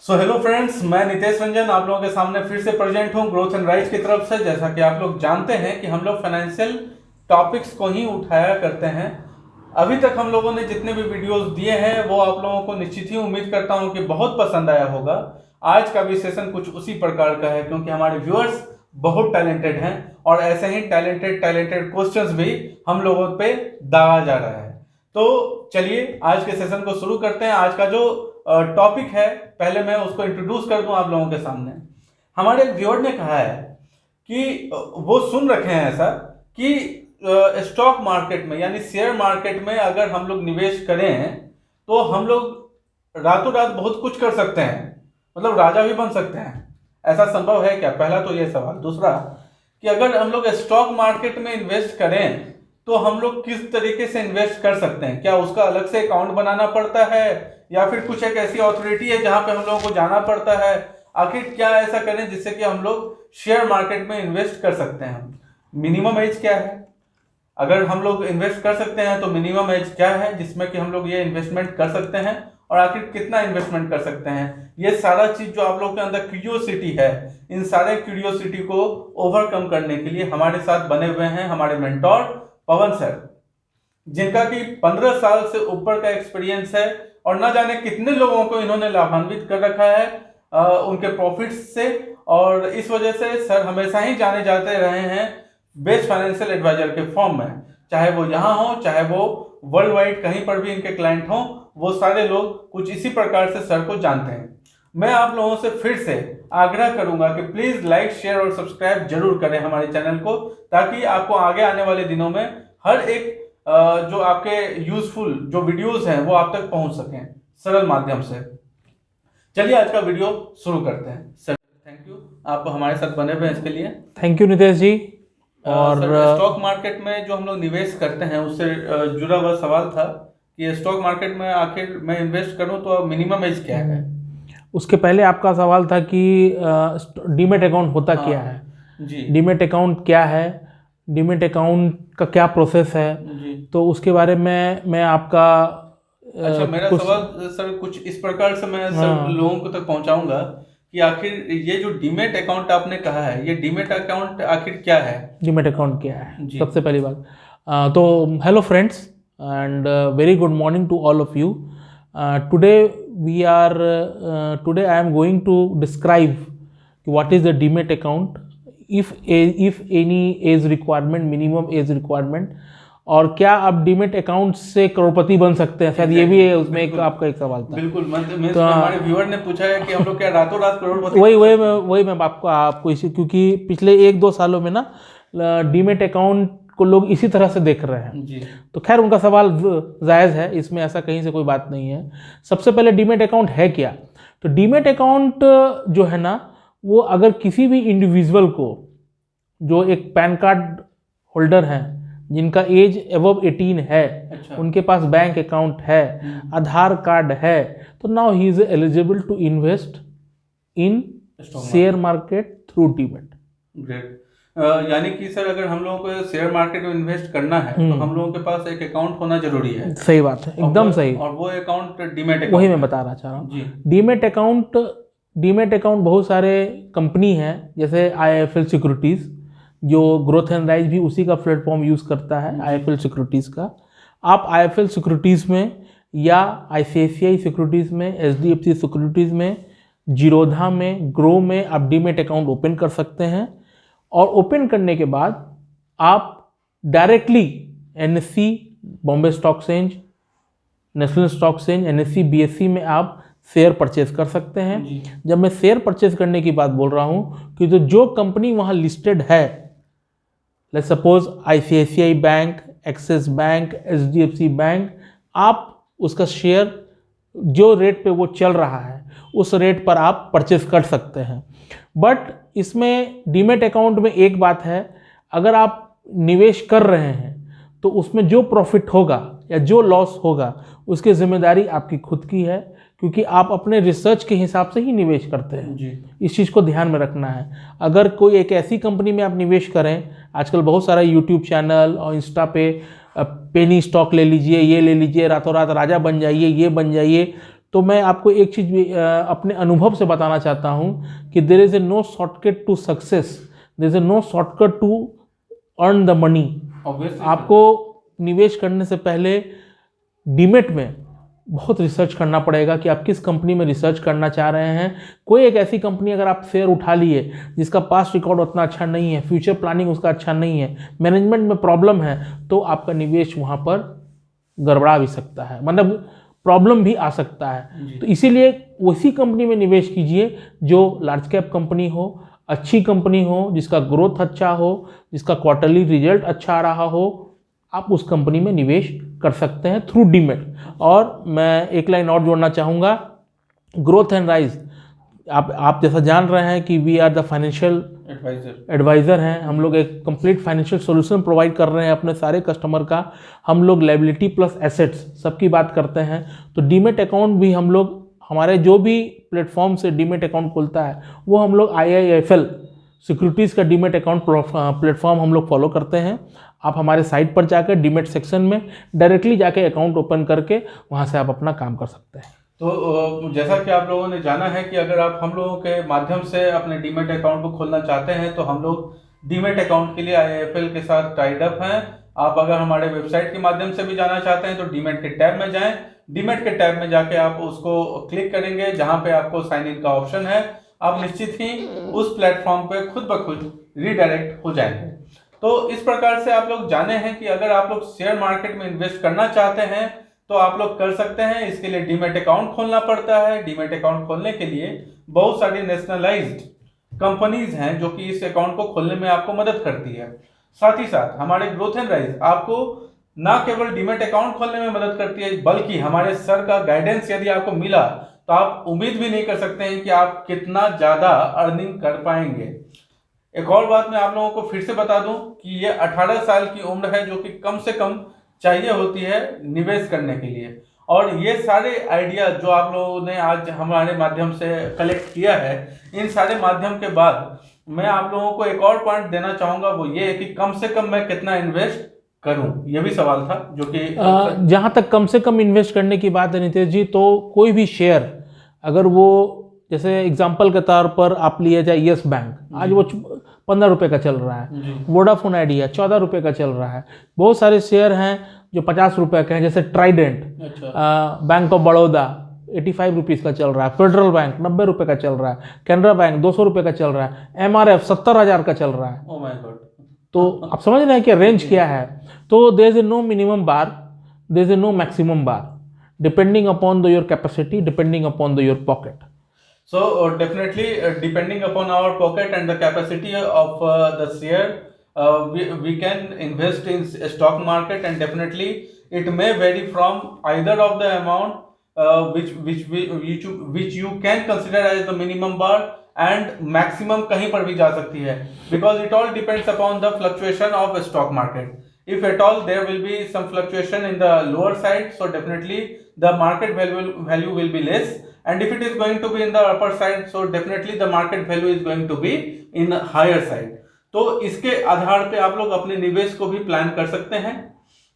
Hello friends, मैं नितेश रंजन आप लोगों के सामने फिर से प्रेजेंट हूं ग्रोथ एंड राइज की तरफ से। जैसा कि आप लोग जानते हैं कि हम लोग फाइनेंशियल टॉपिक्स को ही उठाया करते हैं। अभी तक हम लोगों ने जितने भी वीडियोस दिए हैं वो आप लोगों को निश्चित ही उम्मीद करता हूं कि बहुत पसंद आया होगा। आज का भी सेशन कुछ उसी प्रकार का है, क्योंकि हमारे व्यूअर्स बहुत टैलेंटेड हैं और ऐसे ही टैलेंटेड क्वेश्चंस भी हम लोगों पे दागा जा रहा है। तो चलिए आज के सेशन को शुरू करते हैं। आज का जो टॉपिक है, पहले मैं उसको इंट्रोड्यूस कर दूं आप लोगों के सामने। हमारे एक व्यूअर ने कहा है कि वो सुन रखे हैं ऐसा कि स्टॉक मार्केट में यानी शेयर मार्केट में अगर हम लोग निवेश करें तो हम लोग रातों रात बहुत कुछ कर सकते हैं, मतलब राजा भी बन सकते हैं। ऐसा संभव है क्या? पहला तो ये सवाल। दूसरा कि अगर हम लोग स्टॉक मार्केट में इन्वेस्ट करें तो हम लोग किस तरीके से इन्वेस्ट कर सकते हैं? क्या उसका अलग से अकाउंट बनाना पड़ता है या फिर कुछ एक ऐसी अथॉरिटी है जहां पे हम लोगों को जाना पड़ता है? आखिर क्या ऐसा करें जिससे कि हम लोग शेयर मार्केट में इन्वेस्ट कर सकते हैं? मिनिमम एज क्या है? अगर हम लोग इन्वेस्ट कर सकते हैं तो मिनिमम एज क्या है जिसमें कि हम लोग ये इन्वेस्टमेंट कर सकते हैं, और आखिर कितना इन्वेस्टमेंट कर सकते हैं? ये सारा चीज जो आप लोग के अंदर क्यूरियोसिटी है, इन सारे क्यूरियोसिटी को ओवरकम करने के लिए हमारे साथ बने हुए हैं हमारे मेंटोर पवन सर, जिनका कि 15 साल से ऊपर का एक्सपीरियंस है और ना जाने कितने लोगों को इन्होंने लाभान्वित कर रखा है उनके प्रॉफिट्स से। और इस वजह से सर हमेशा ही जाने जाते रहे हैं बेस्ट फाइनेंशियल एडवाइजर के फॉर्म में। चाहे वो यहाँ हो, चाहे वो वर्ल्ड वाइड कहीं पर भी इनके क्लाइंट हों, वो सारे लोग कुछ इसी प्रकार से सर को जानते हैं। मैं आप लोगों से फिर से आग्रह करूंगा कि प्लीज लाइक, शेयर और सब्सक्राइब जरूर करें हमारे चैनल को, ताकि आपको आगे आने वाले दिनों में हर एक जो आपके यूजफुल जो वीडियोस हैं वो आप तक पहुंच सकें सरल माध्यम से। चलिए आज का वीडियो शुरू करते हैं। सर थैंक यू, आप हमारे साथ बने हुए हैं इसके लिए। थैंक यू नितेश जी। और स्टॉक मार्केट में जो हम लोग निवेश करते हैं उससे जुड़ा हुआ सवाल था कि स्टॉक मार्केट में आखिर मैं इन्वेस्ट करूं तो मिनिमम एज क्या है? उसके पहले आपका सवाल था कि डीमेट अकाउंट होता क्या है जी। डीमेट अकाउंट क्या है, डीमेट अकाउंट का क्या प्रोसेस है जी। तो उसके बारे में मैं आपका अच्छा, मेरा सवाल सर कुछ इस प्रकार से मैं सर लोगों को तक पहुंचाऊंगा कि आखिर ये जो डीमेट अकाउंट आपने कहा है, ये डीमेट अकाउंट आखिर क्या है? डीमेट अकाउंट क्या है सबसे पहली बात। तो hello friends and very good morning to all of you. Today I am going to describe what is the demat account, if any age requirement, minimum age requirement, और क्या आप डीमेट अकाउंट से करोड़पति बन सकते हैं? शायद ये भी है उसमें एक आपका एक सवाल था। बिल्कुल, तो हमारे व्यूअर ने पूछा है कि हम लोग क्या रातों रात करोड़पति? वही मैं आपको इसी, क्योंकि पिछले 1-2 सालों में ना डीमेट अकाउंट को लोग इसी तरह से देख रहे हैं जी। तो खैर उनका सवाल जायज़ है, इसमें ऐसा कहीं से कोई बात नहीं है। सबसे पहले डीमेट अकाउंट है क्या? तो डीमेट अकाउंट जो है ना, वो अगर किसी भी इंडिविजुअल को जो एक पैन कार्ड होल्डर हैं, जिनका एज अबव 18 है, अच्छा। उनके उनके पास बैंक अकाउंट है, आधार कार्ड है, तो now he is eligible to invest in share market through demat. Great. यानी कि सर अगर हम लोगों को शेयर मार्केट में इन्वेस्ट करना है तो हम लोगों के पास एक अकाउंट होना जरूरी है। सही बात है, एकदम सही। और वो अकाउंट डीमेट अकाउंट, वही मैं बता रहा चाह रहा हूँ। डीमेट अकाउंट बहुत सारे कंपनी हैं, जैसे IIFL सिक्योरिटीज़, जो ग्रोथ एंड राइज भी उसी का प्लेटफॉर्म यूज़ करता है, IIFL सिक्योरिटीज़ का। आप IIFL सिक्योरिटीज़ में या ICICI सिक्योरिटीज़ में, HDFC सिक्योरिटीज़ में, जीरोधा में, ग्रो में आप डीमेट अकाउंट ओपन कर सकते हैं। और ओपन करने के बाद आप directly NSE, Bombay stock exchange, national stock exchange, NSE, BSE में आप शेयर परचेज कर सकते हैं। जब मैं शेयर परचेज करने की बात बोल रहा हूँ कि जो कंपनी वहाँ लिस्टेड है, let's suppose ICICI bank, axis bank, HDFC bank, आप उसका शेयर जो रेट पे वो चल रहा है उस रेट पर आप परचेज कर सकते हैं। बट इसमें डीमेट अकाउंट में एक बात है, अगर आप निवेश कर रहे हैं तो उसमें जो प्रॉफिट होगा या जो लॉस होगा उसकी जिम्मेदारी आपकी खुद की है, क्योंकि आप अपने रिसर्च के हिसाब से ही निवेश करते हैं जी। इस चीज़ को ध्यान में रखना है। अगर कोई एक ऐसी कंपनी में आप निवेश करें, आजकल बहुत सारा यूट्यूब चैनल और इंस्टा पे पेनी स्टॉक ले लीजिए, ये ले लीजिए, रातों रात राजा बन जाइए, ये बन जाइए, तो मैं आपको एक चीज़ भी अपने अनुभव से बताना चाहता हूँ कि there is a no shortcut to success, there is a no shortcut to earn the money. आपको निवेश करने से पहले डीमेट में बहुत रिसर्च करना पड़ेगा कि आप किस कंपनी में रिसर्च करना चाह रहे हैं। कोई एक ऐसी कंपनी अगर आप शेयर उठा लिए जिसका पास्ट रिकॉर्ड उतना अच्छा नहीं है, फ्यूचर प्लानिंग उसका अच्छा नहीं है, मैनेजमेंट में प्रॉब्लम है, तो आपका निवेश वहाँ पर गड़बड़ा भी सकता है, मतलब प्रॉब्लम भी आ सकता है। तो इसीलिए उसी कंपनी में निवेश कीजिए जो लार्ज कैप कंपनी हो, अच्छी कंपनी हो, जिसका ग्रोथ अच्छा हो, जिसका क्वार्टरली रिजल्ट अच्छा आ रहा हो, आप उस कंपनी में निवेश कर सकते हैं थ्रू डीमेट। और मैं एक लाइन और जोड़ना चाहूँगा, ग्रोथ एंड राइज, आप जैसा जान रहे हैं कि we are the financial advisor हैं, हम लोग एक कंप्लीट फाइनेंशियल सॉल्यूशन प्रोवाइड कर रहे हैं अपने सारे कस्टमर का। हम लोग लायबिलिटी प्लस एसेट्स सबकी बात करते हैं। तो डीमेट अकाउंट भी हम लोग, हमारे जो भी प्लेटफॉर्म से डीमेट अकाउंट खुलता है वो हम लोग IIFL सिक्योरिटीज़ का डीमेट अकाउंट प्लेटफॉर्म हम लोग फॉलो करते हैं। आप हमारे साइट पर जाकर डीमेट सेक्शन में डायरेक्टली जाके अकाउंट ओपन करके वहाँ से आप अपना काम कर सकते हैं। तो जैसा कि आप लोगों ने जाना है कि अगर आप हम लोगों के माध्यम से अपने डीमेट अकाउंट को खोलना चाहते हैं तो हम लोग डीमेट अकाउंट के लिए IIFL के साथ टाइड अप हैं। आप अगर हमारे वेबसाइट के माध्यम से भी जाना चाहते हैं तो डीमेट के टैब में जाएं। डीमेट के टैब में जाके आप उसको क्लिक करेंगे, जहां पे आपको साइन इन का ऑप्शन है। आप निश्चित ही उस प्लेटफॉर्म पे खुद ब खुद रीडायरेक्ट हो जाएंगे। तो इस प्रकार से आप लोग जाने हैं कि अगर आप लोग शेयर मार्केट में इन्वेस्ट करना चाहते हैं तो आप लोग कर सकते हैं। इसके लिए डीमेट अकाउंट खोलना पड़ता है। डीमेट अकाउंट खोलने के लिए बहुत सारी नेशनलाइज्ड कंपनीज हैं जो कि इस अकाउंट को खोलने में आपको मदद करती है। साथ ही साथ हमारे ग्रोथ एंड राइज आपको ना केवल डीमेट अकाउंट खोलने में मदद करती है, बल्कि हमारे सर का गाइडेंस यदि आपको मिला तो आप उम्मीद भी नहीं कर सकते हैं कि आप कितना ज्यादा अर्निंग कर पाएंगे। एक और बात मैं आप लोगों को फिर से बता दूं कि ये 18 साल की उम्र है जो कि कम से कम चाहिए होती है निवेश करने के लिए। और ये सारे आइडिया जो आप लोगों ने आज हमारे माध्यम से कलेक्ट किया है, इन सारे माध्यम के बाद मैं आप लोगों को एक और पॉइंट देना चाहूंगा, वो ये है कि कम से कम मैं कितना इन्वेस्ट करूं, ये भी सवाल था जो कि जहां तक कम से कम इन्वेस्ट करने की बात है नितेश जी, तो कोई भी शेयर अगर वो जैसे एग्जांपल के तौर पर आप लिए जाए यस बैंक, आज वो 15 रुपये का चल रहा है, वोडाफोन आइडिया 14 रुपये का चल रहा है। बहुत सारे शेयर हैं जो 50 रुपये के हैं, जैसे Trident, bank of Baroda 85 rupees का चल रहा है, फेडरल बैंक 90 रुपये का चल रहा है, कैनरा बैंक 200 रुपये का चल रहा है, MRF 70,000 का चल रहा है। Oh my God. तो आप समझ रहे हैं कि रेंज क्या है। तो there is a no minimum bar, there is a no maximum bar, depending upon your capacity, depending upon your pocket. So definitely depending upon our pocket and the capacity of the share, we can invest in stock market, and definitely it may vary from either of the amount which you can consider as the minimum bar, and maximum कहीं पर भी जा सकती है, because it all depends upon the fluctuation of stock market. If at all there will be some fluctuation in the lower side, so definitely the market value will be less, and if it is going to be in the upper side, so definitely the market value is going to be in higher side. तो इसके आधार पे आप लोग अपने निवेश को भी plan कर सकते हैं,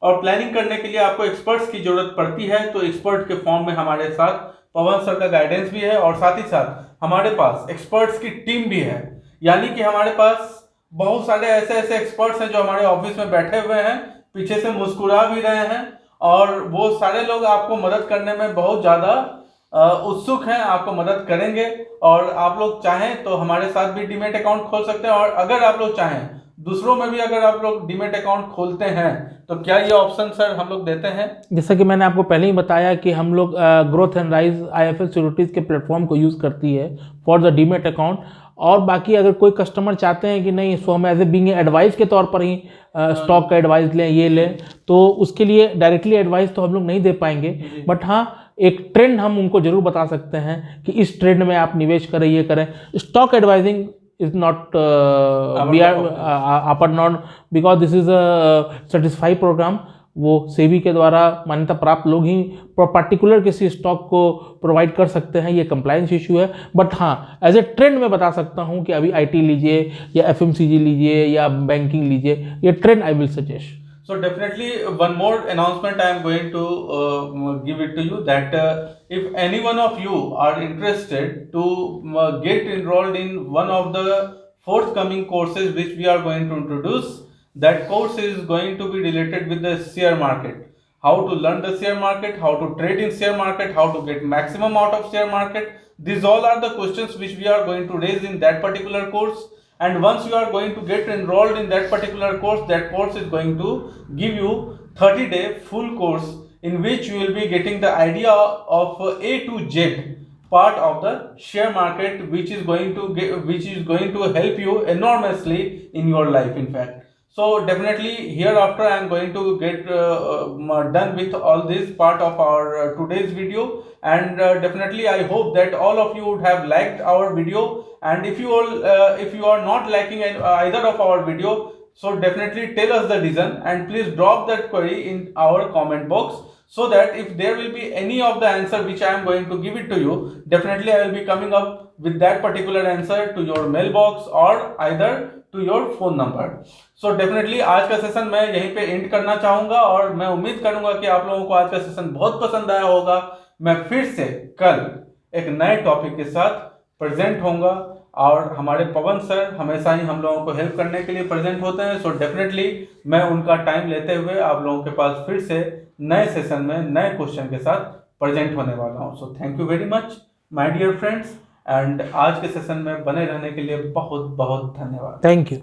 और प्लानिंग करने के लिए आपको एक्सपर्ट्स की जरूरत पड़ती है। तो एक्सपर्ट के फॉर्म में हमारे साथ पवन सर का गाइडेंस भी है, और साथ ही साथ हमारे पास एक्सपर्ट्स की टीम भी है। यानी कि हमारे पास बहुत सारे ऐसे एक्सपर्ट्स हैं जो हमारे ऑफिस में बैठे हुए हैं, पीछे से मुस्कुरा भी रहे हैं, और वो सारे लोग आपको मदद करने में बहुत ज़्यादा उत्सुक हैं, आपको मदद करेंगे। और आप लोग चाहें तो हमारे साथ भी डीमेट अकाउंट खोल सकते हैं, और अगर आप लोग चाहें दूसरों में भी अगर आप लोग डीमेट अकाउंट खोलते हैं तो क्या ये ऑप्शन सर हम लोग देते हैं? जैसा कि मैंने आपको पहले ही बताया कि हम लोग growth and rise IIFL securities के प्लेटफॉर्म को यूज़ करती है फॉर द डीमेट अकाउंट। और बाकी अगर कोई कस्टमर चाहते हैं कि नहीं इसको हम एज ए बीइंग एडवाइस के तौर पर ही स्टॉक का एडवाइस लें, ये लें, तो उसके लिए डायरेक्टली एडवाइस तो हम लोग नहीं दे पाएंगे, बट हाँ एक ट्रेंड हम उनको जरूर बता सकते हैं कि इस ट्रेंड में आप निवेश करें, ये करें। Stock advising is not we are not, because this is a certified program. वो सेबी के द्वारा मान्यता प्राप्त लोग ही पर्टिकुलर किसी स्टॉक को प्रोवाइड कर सकते हैं, ये कंप्लायंस इशू है। बट हाँ एज ए ट्रेंड मैं बता सकता हूँ कि अभी IT लीजिए या FMCG लीजिए या बैंकिंग लीजिए, ये trend I will suggest. So definitely one more announcement I am going to give it to you, that if any one of you are interested to get enrolled in one of the forthcoming courses which we are going to introduce, that course is going to be related with the share market. How to learn the share market, how to trade in share market, how to get maximum out of share market. These all are the questions which we are going to raise in that particular course. And once you are going to get enrolled in that particular course, that course is going to give you 30-day full course in which you will be getting the idea of A to Z part of the share market, which is going to help you enormously in your life, in fact. So definitely hereafter I am going to get done with all this part of our today's video, and definitely I hope that all of you would have liked our video. And if you are not liking either of our video, so definitely tell us the reason, and please drop that query in our comment box, so that if there will be any of the answer which I am going to give it to you, definitely I will be coming up with that particular answer to your mailbox or either to your phone number. So definitely आज का session मैं यहीं पे and करना चाहूंगा, और मैं उम्मीद करूंगा कि आप लोगों को आज का सेशन बहुत पसंद आया होगा। मैं फिर से कल एक नए टॉपिक के साथ प्रेजेंट होऊंगा, और हमारे पवन सर हमेशा ही हम लोगों को हेल्प करने के लिए प्रेजेंट होते हैं। सो डेफिनेटली मैं उनका टाइम लेते हुए आप लोगों के पास फिर से नए सेशन में नए क्वेश्चन के साथ प्रेजेंट होने वाला हूं। So thank you very much my dear friends, and आज के सेशन में बने रहने के लिए बहुत बहुत धन्यवाद। Thank you.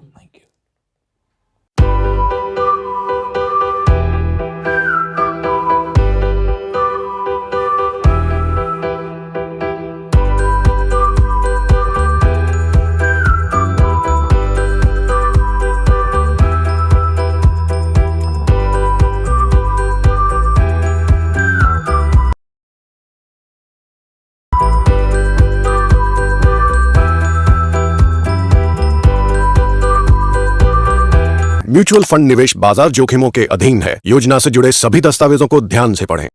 म्यूचुअल फंड निवेश बाजार जोखिमों के अधीन है। योजना से जुड़े सभी दस्तावेजों को ध्यान से पढ़ें।